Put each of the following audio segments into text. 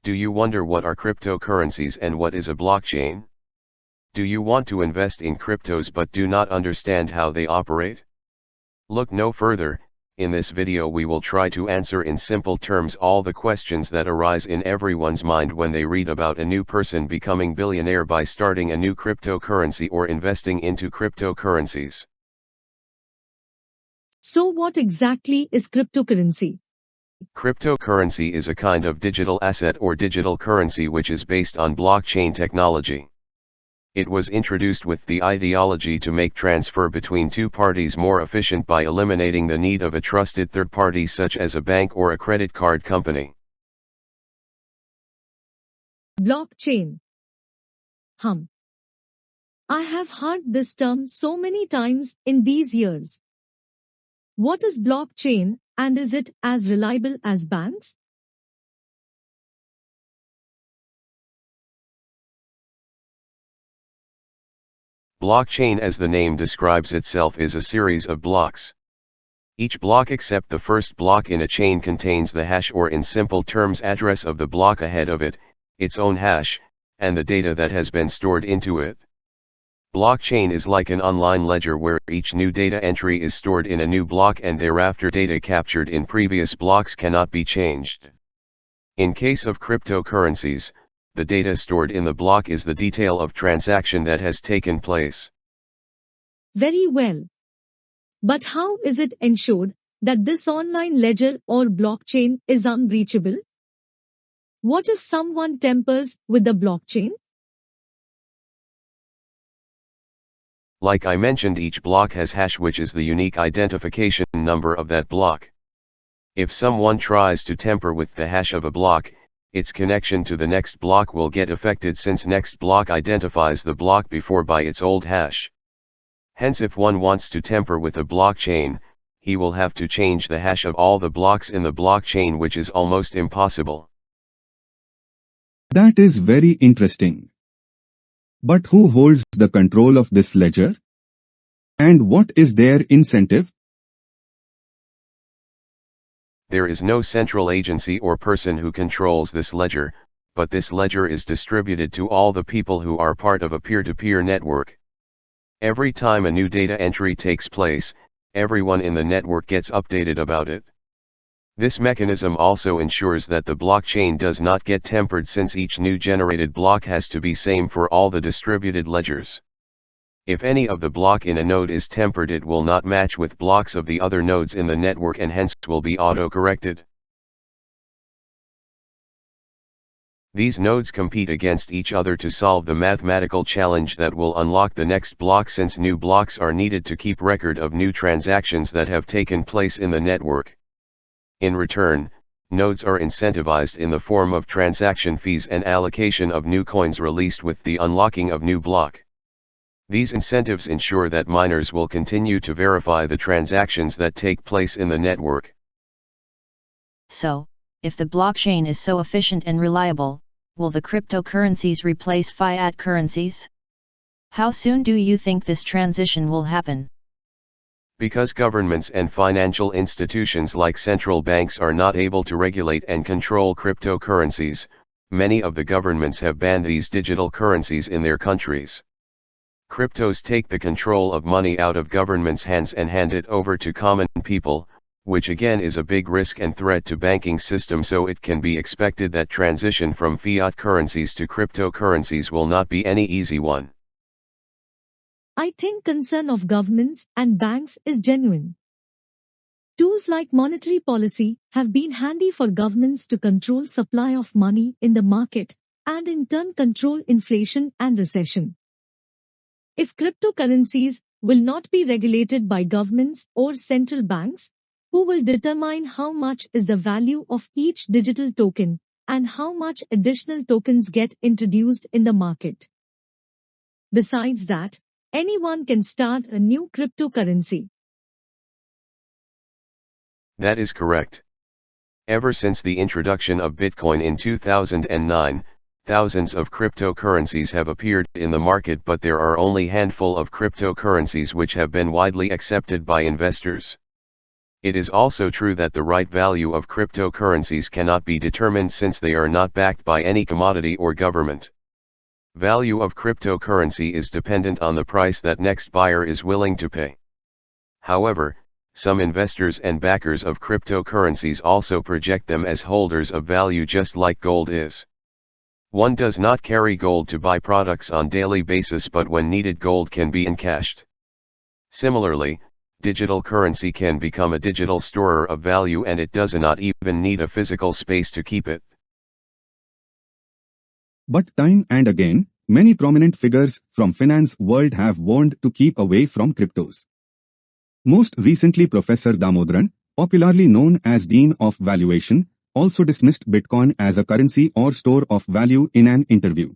Do you wonder what are cryptocurrencies and what is a blockchain? Do you want to invest in cryptos but do not understand how they operate? Look no further. In this video we will try to answer in simple terms all the questions that arise in everyone's mind when they read about a new person becoming billionaire by starting a new cryptocurrency or investing into cryptocurrencies. So what exactly is cryptocurrency? Cryptocurrency is a kind of digital asset or digital currency which is based on blockchain technology. It was introduced with the ideology to make transfer between two parties more efficient by eliminating the need of a trusted third party such as a bank or a credit card company. Blockchain. I have heard this term so many times in these years. What is blockchain, and is it as reliable as banks? Blockchain, as the name describes itself, is a series of blocks. Each block except the first block in a chain contains the hash, or in simple terms address of the block ahead of it, its own hash, and the data that has been stored into it. Blockchain is like an online ledger where each new data entry is stored in a new block and thereafter data captured in previous blocks cannot be changed. In case of cryptocurrencies, the data stored in the block is the detail of transaction that has taken place. Very well. But how is it ensured that this online ledger or blockchain is unbreachable? What if someone tampers with the blockchain? Like I mentioned, each block has hash, which is the unique identification number of that block. If someone tries to tamper with the hash of a block, its connection to the next block will get affected since next block identifies the block before by its old hash. Hence, if one wants to tamper with a blockchain, he will have to change the hash of all the blocks in the blockchain, which is almost impossible. That is very interesting. But who holds the control of this ledger? And what is their incentive? There is no central agency or person who controls this ledger, but this ledger is distributed to all the people who are part of a peer-to-peer network. Every time a new data entry takes place, everyone in the network gets updated about it. This mechanism also ensures that the blockchain does not get tampered, since each new generated block has to be same for all the distributed ledgers. If any of the block in a node is tampered, it will not match with blocks of the other nodes in the network and hence will be auto-corrected. These nodes compete against each other to solve the mathematical challenge that will unlock the next block, since new blocks are needed to keep record of new transactions that have taken place in the network. In return, nodes are incentivized in the form of transaction fees and allocation of new coins released with the unlocking of new block. These incentives ensure that miners will continue to verify the transactions that take place in the network. So, if the blockchain is so efficient and reliable, will the cryptocurrencies replace fiat currencies? How soon do you think this transition will happen? Because governments and financial institutions like central banks are not able to regulate and control cryptocurrencies, many of the governments have banned these digital currencies in their countries. Cryptos take the control of money out of governments' hands and hand it over to common people, which again is a big risk and threat to banking system, so it can be expected that transition from fiat currencies to cryptocurrencies will not be any easy one. I think concern of governments and banks is genuine. Tools like monetary policy have been handy for governments to control supply of money in the market and in turn control inflation and recession. If cryptocurrencies will not be regulated by governments or central banks, who will determine how much is the value of each digital token and how much additional tokens get introduced in the market? Besides that, anyone can start a new cryptocurrency. That is correct. Ever since the introduction of Bitcoin in 2009, thousands of cryptocurrencies have appeared in the market, but there are only a handful of cryptocurrencies which have been widely accepted by investors. It is also true that the right value of cryptocurrencies cannot be determined since they are not backed by any commodity or government. Value of cryptocurrency is dependent on the price that next buyer is willing to pay. However, some investors and backers of cryptocurrencies also project them as holders of value just like gold is. One does not carry gold to buy products on daily basis, but when needed gold can be encashed. Similarly, digital currency can become a digital storer of value and it does not even need a physical space to keep it. But time and again, many prominent figures from finance world have warned to keep away from cryptos. Most recently Professor Damodaran, popularly known as Dean of Valuation, also dismissed Bitcoin as a currency or store of value in an interview.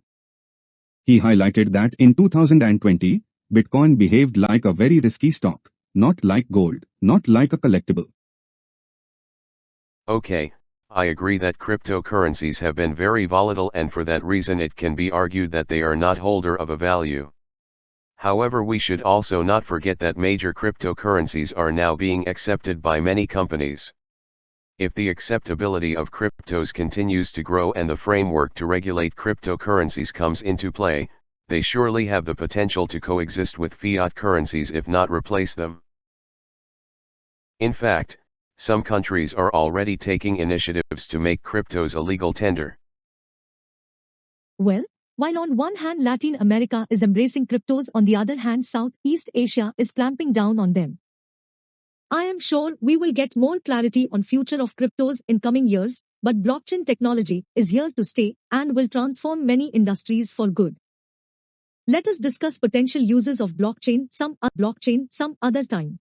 He highlighted that in 2020, Bitcoin behaved like a very risky stock, not like gold, not like a collectible. Okay, I agree that cryptocurrencies have been very volatile and for that reason it can be argued that they are not holder of a value. However, we should also not forget that major cryptocurrencies are now being accepted by many companies. If the acceptability of cryptos continues to grow and the framework to regulate cryptocurrencies comes into play, they surely have the potential to coexist with fiat currencies if not replace them. In fact, some countries are already taking initiatives to make cryptos a legal tender. Well, while on one hand Latin America is embracing cryptos, on the other hand Southeast Asia is clamping down on them. I am sure we will get more clarity on future of cryptos in coming years, but blockchain technology is here to stay and will transform many industries for good. Let us discuss potential uses of blockchain some other time.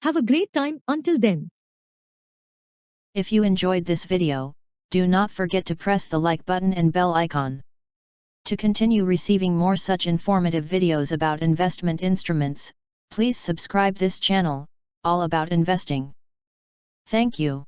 Have a great time until then. If you enjoyed this video, do not forget to press the like button and bell icon. To continue receiving more such informative videos about investment instruments, please subscribe this channel, all about investing. Thank you.